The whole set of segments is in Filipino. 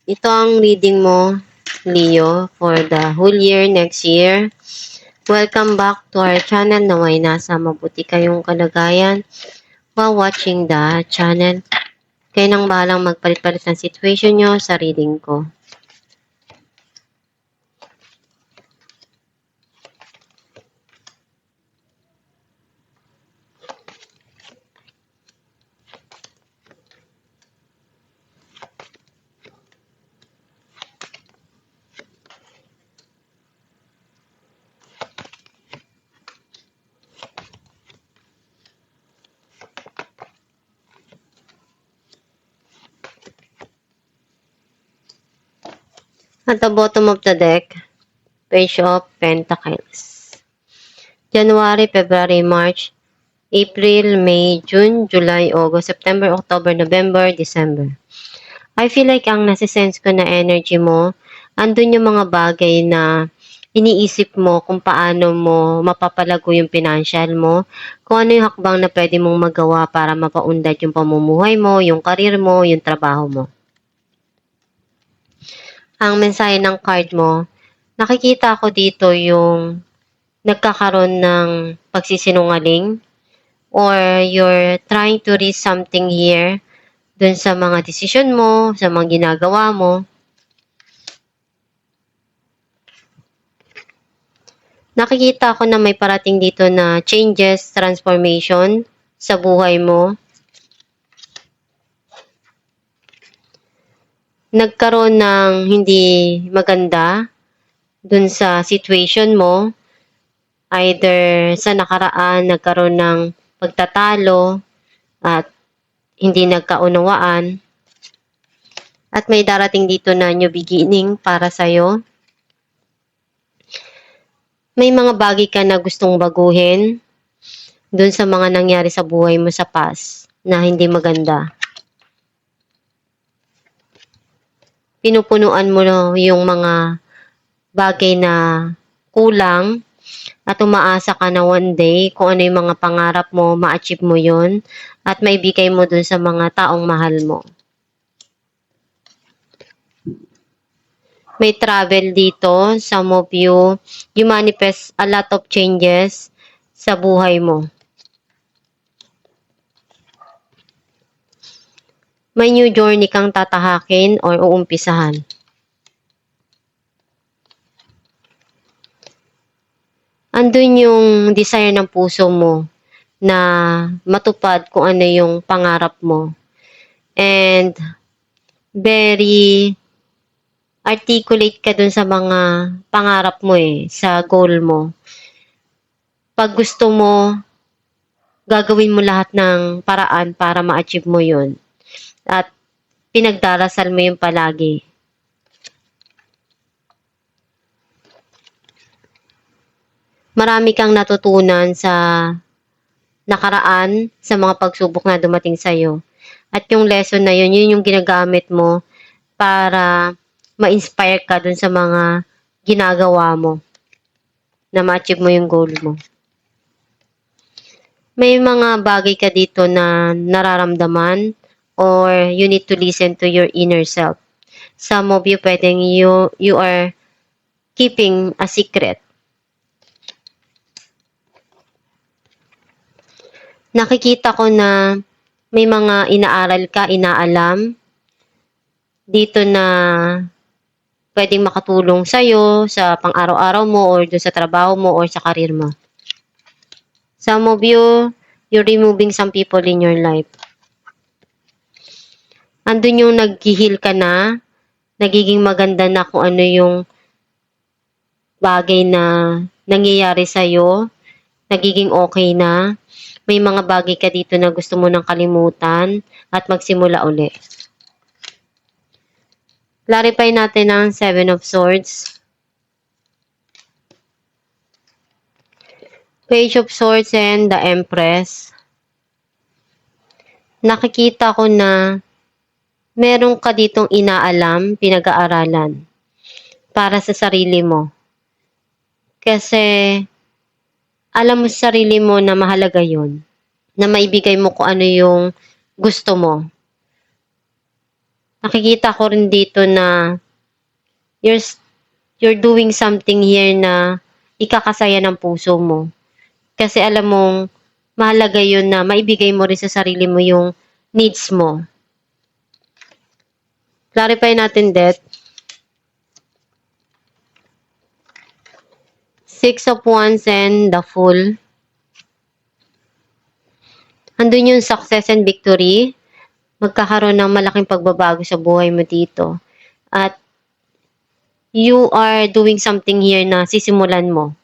Ito ang reading mo, Leo, for the whole year next year. Welcome back to our channel. Naway nasa mabuti kayong kalagayan while watching the channel. Kayo nang bahalang magpalit-palit ng situation nyo sa reading ko. At the bottom of the deck, Page of Pentacles. January, February, March, April, May, June, July, August, September, October, November, December. I feel like ang nasisense ko na energy mo, andun yung mga bagay na iniisip mo kung paano mo mapapalago yung financial mo, kung ano yung hakbang na pwede mong magawa para mapaunlad yung pamumuhay mo, yung karir mo, yung trabaho mo. Ang mensahe ng card mo, nakikita ko dito yung nagkakaroon ng pagsisinungaling or you're trying to reach something here dun sa mga desisyon mo, sa mga ginagawa mo. Nakikita ko na may parating dito na changes, transformation sa buhay mo. Nagkaroon ng hindi maganda dun sa situation mo. Either sa nakaraan nagkaroon ng pagtatalo at hindi nagkaunawaan. At may darating dito na new beginning para sa'yo. May mga bagay ka na gustong baguhin dun sa mga nangyari sa buhay mo sa past na hindi maganda. Pinupunuan mo yung mga bagay na kulang at umaasa ka na one day kung ano yung mga pangarap mo, ma-achieve mo yun at maibigay mo dun sa mga taong mahal mo. May travel dito, some of you manifest a lot of changes sa buhay mo. May new journey kang tatahakin or uumpisahan. Andun yung desire ng puso mo na matupad kung ano yung pangarap mo. And very articulate ka dun sa mga pangarap mo sa goal mo. Pag gusto mo, gagawin mo lahat ng paraan para ma-achieve mo yun. At pinagdarasal mo yun palagi. Marami kang natutunan sa nakaraan, sa mga pagsubok na dumating sa'yo. At yung lesson na yun, yun yung ginagamit mo para ma-inspire ka dun sa mga ginagawa mo na ma-achieve mo yung goal mo. May mga bagay ka dito na nararamdaman or you need to listen to your inner self. Some of you pwedeng you are keeping a secret. Nakikita ko na may mga inaaral ka, inaalam dito na pwedeng makatulong sa'yo sa pang-araw-araw mo or doon sa trabaho mo or sa karir mo. Some of you, you're removing some people in your life. Andun yung nag-heal ka na, nagiging maganda na kung ano yung bagay na nangyayari sa'yo, nagiging okay na. May mga bagay ka dito na gusto mo nang kalimutan at magsimula uli. Clarify natin ang Seven of Swords. Page of Swords and the Empress. Nakikita ko na meron ka ditong inaalam, pinag-aaralan para sa sarili mo. Kasi alam mo sa sarili mo na mahalaga yun. Na maibigay mo kung ano yung gusto mo. Nakikita ko rin dito na you're, you're doing something here na ikakasaya ng puso mo. Kasi alam mong mahalaga yun na maibigay mo rin sa sarili mo yung needs mo. Clarify natin that. Six of Wands and the Fool. Andun yung success and victory. Magkakaroon ng malaking pagbabago sa buhay mo dito. At you are doing something here na sisimulan mo.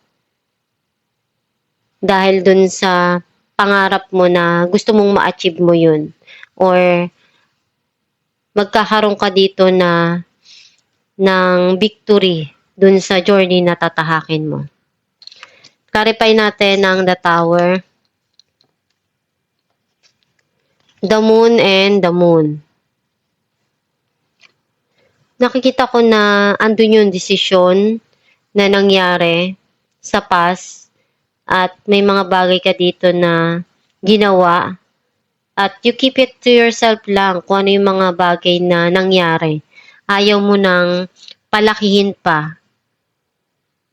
Dahil dun sa pangarap mo na gusto mong ma-achieve mo yun. Or magkakaroon ka dito na ng victory dun sa journey na tatahakin mo. Clarify natin ang the Tower. The Moon and the Moon. Nakikita ko na andun yung desisyon na nangyari sa past at may mga bagay ka dito na ginawa at you keep it to yourself lang kung ano yung mga bagay na nangyari. Ayaw mo nang palakihin pa.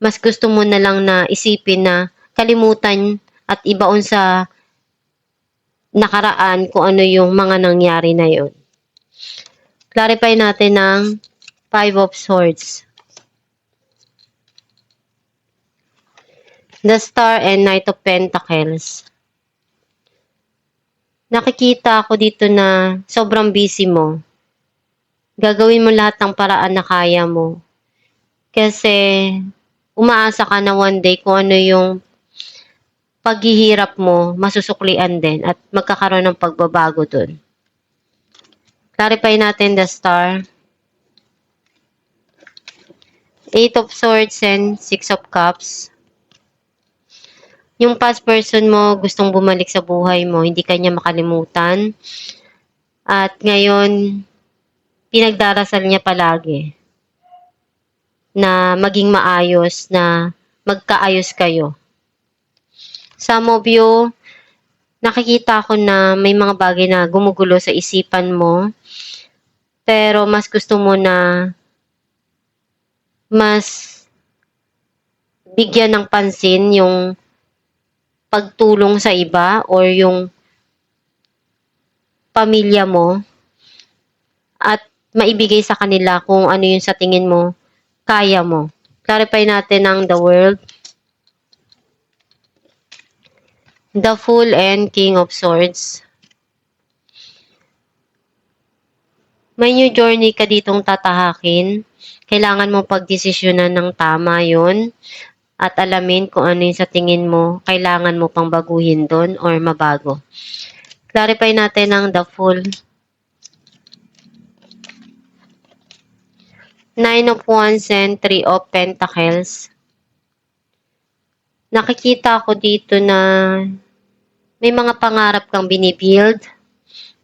Mas gusto mo na lang na isipin na kalimutan at ibaon sa nakaraan kung ano yung mga nangyari na yun. Clarify natin ang Five of Swords. The Star and Knight of Pentacles. Nakikita ako dito na sobrang busy mo. Gagawin mo lahat ng paraan na kaya mo. Kasi umaasa ka na one day kung ano yung paghihirap mo, masusuklian din at magkakaroon ng pagbabago dun. Clarify natin the Star. Eight of Swords and Six of Cups. Yung past person mo gustong bumalik sa buhay mo, hindi kanya makalimutan. At ngayon, pinagdarasal niya palagi na maging maayos, na magkaayos kayo. Some of you, nakikita ko na may mga bagay na gumugulo sa isipan mo, pero mas gusto mo na mas bigyan ng pansin yung pagtulong sa iba or yung pamilya mo at maibigay sa kanila kung ano yung sa tingin mo kaya mo. Clarify natin ang the World. The Fool and King of Swords. May new journey ka ditong tatahakin. Kailangan mo pagdesisyonan ng tama yon at alamin kung ano yung sa tingin mo kailangan mo pang baguhin doon or mabago. Clarify natin ang the Fool. Nine of Wands and Three of Pentacles. Nakikita ko dito na may mga pangarap kang binibuild.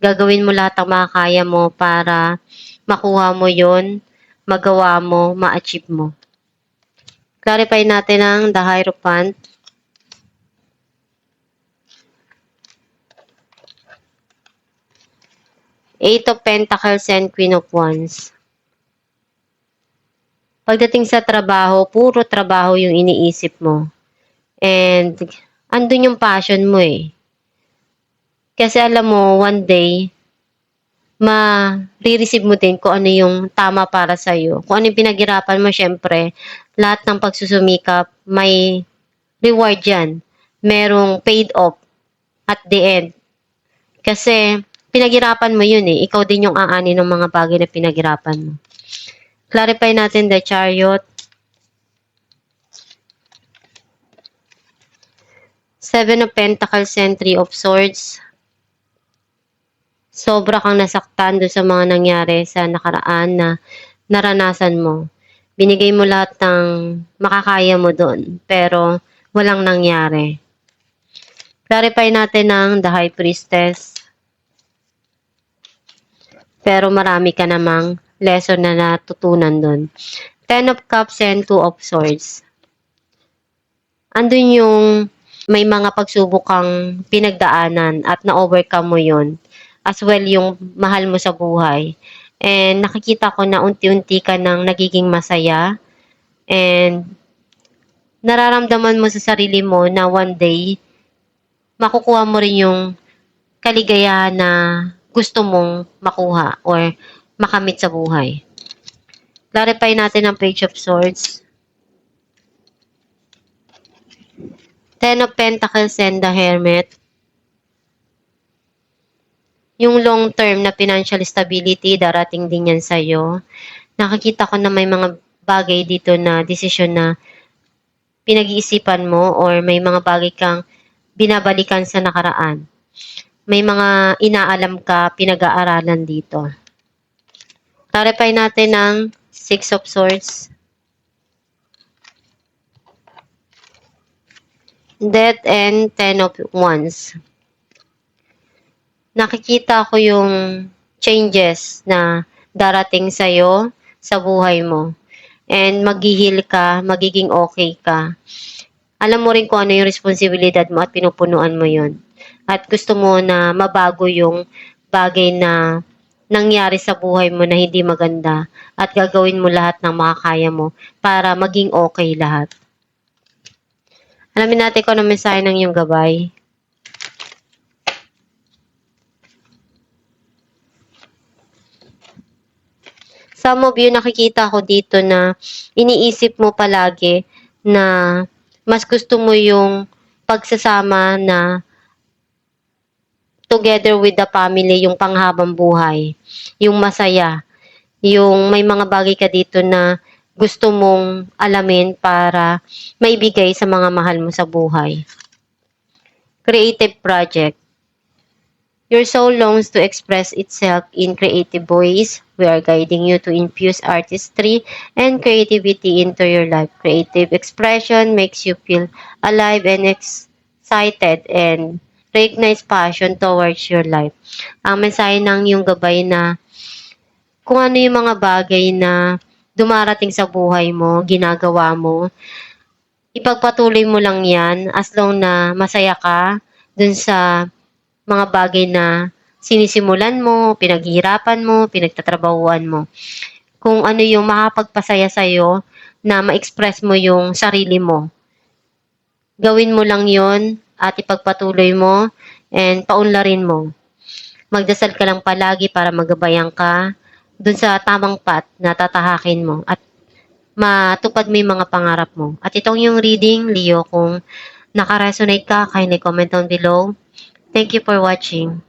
Gagawin mo lahat ng makakaya mo para makuha mo yon, magawa mo, ma-achieve mo. Clarify natin ang the Hierophant. Eight of Pentacles and Queen of Wands. Pagdating sa trabaho, puro trabaho yung iniisip mo. And andun yung passion mo eh. Kasi alam mo, one day, ma-receive mo din kung ano yung tama para sa'yo. Kung ano yung pinaghirapan mo, syempre, lahat ng pagsusumikap, may reward yan. Merong paid off at the end. Kasi, pinaghirapan mo yun eh. Ikaw din yung aani ng mga bagay na pinaghirapan mo. Clarify natin the Chariot. Seven of Pentacles and Three of Swords. Sobra kang nasaktan doon sa mga nangyari sa nakaraan na naranasan mo. Binigay mo lahat ng makakaya mo doon, pero walang nangyari. Clarify natin ang the High Priestess. Pero marami ka namang lesson na natutunan doon. Ten of Cups and Two of Swords. Andun yung may mga pagsubok kang pinagdaanan at na-overcome mo yon. As well yung mahal mo sa buhay. And nakikita ko na unti-unti ka nang nagiging masaya. And nararamdaman mo sa sarili mo na one day, makukuha mo rin yung kaligayahan na gusto mong makuha or makamit sa buhay. Clarify natin ang Page of Swords. Ten of Pentacles and the Hermit. Yung long term na financial stability, darating din yan sa'yo. Nakikita ko na may mga bagay dito na desisyon na pinag-iisipan mo or may mga bagay kang binabalikan sa nakaraan. May mga inaalam ka, pinag-aaralan dito. Clarify natin ang Six of Swords. Death and Ten of Wands. Nakikita ko yung changes na darating sa'yo sa buhay mo. And maghihil ka, magiging okay ka. Alam mo rin kung ano yung responsibilidad mo at pinupunuan mo yon. At gusto mo na mabago yung bagay na nangyari sa buhay mo na hindi maganda at gagawin mo lahat ng makakaya mo para maging okay lahat. Alamin natin kung ano mensahe ng iyong gabay. Some of you, nakikita ko dito na iniisip mo palagi na mas gusto mo yung pagsasama na together with the family, yung panghabang buhay, yung masaya, yung may mga bagay ka dito na gusto mong alamin para maibigay sa mga mahal mo sa buhay. Creative project. Your soul longs to express itself in creative ways. We are guiding you to infuse artistry and creativity into your life. Creative expression makes you feel alive and excited and recognize passion towards your life. Ang mensahe ng iyong gabay na kung ano yung mga bagay na dumarating sa buhay mo, ginagawa mo, ipagpatuloy mo lang yan as long na masaya ka dun sa mga bagay na sinisimulan mo, pinaghihirapan mo, pinagtatrabahuan mo. Kung ano yung makapagpasaya sa'yo na ma-express mo yung sarili mo. Gawin mo lang yon at ipagpatuloy mo and paunlarin mo. Magdasal ka lang palagi para magabayan ka dun sa tamang path na tatahakin mo at matupad mo yung mga pangarap mo. At itong yung reading, Leo, kung naka-resonate ka, kindly comment down below. Thank you for watching.